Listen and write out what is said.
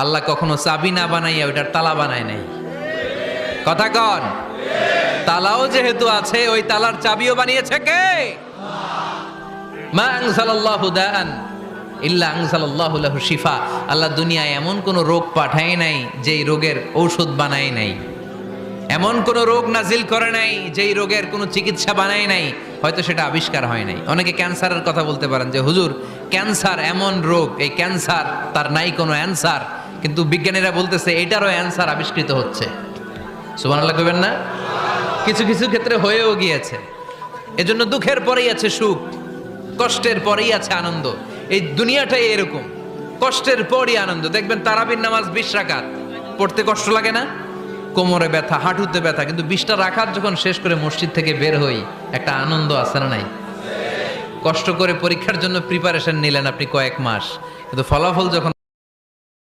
আল্লাহ কখনো চাবি না বানাইয়া ওইটার তালা বানায় নাই। কথা কন, তালাও যেহেতু আছে ওই তালার চাবিও বানিয়েছে কে? মা আনজালাল্লাহু দাআন ইল্লা আনজালাল্লাহু লাহু শিফা। আল্লাহ দুনিয়ায় এমন কোন রোগ পাঠায় নাই যেই রোগের ঔষধ বানায় নাই, এমন কোন রোগ নাজিল করে নাই যেই রোগের কোনো চিকিৎসা বানায় নাই, হয়তো সেটা আবিষ্কার হয় নাই। অনেকে ক্যান্সারের কথা বলতে পারেন যে হুজুর ক্যান্সার এমন রোগ, এই ক্যান্সার তার নাই কোনো অ্যান্সার, কিন্তু বিজ্ঞানীরা বলতেছে এটারও অ্যান্সার আবিষ্কৃত হচ্ছে। সুবহানাল্লাহ কইবেন না? কিছু কিছু ক্ষেত্রে হয়েও গিয়েছে। এজন্য দুঃখের পরেই আছে সুখ, কষ্টের পরেই আছে আনন্দ। এই দুনিয়াটাই এরকম, কষ্টের পরই আনন্দ। দেখবেন তারাবির নামাজ 20 রাকাত পড়তে কষ্ট লাগে না? কোমরে ব্যথা, হাঁটুতে ব্যথা, কিন্তু 20টা রাকাত যখন শেষ করে মসজিদ থেকে বের হই একটা আনন্দ আছে না নাই? কষ্ট করে পরীক্ষার জন্য প্রিপারেশন নিলেন আপনি কয়েক মাস, কিন্তু ফলাফল যখন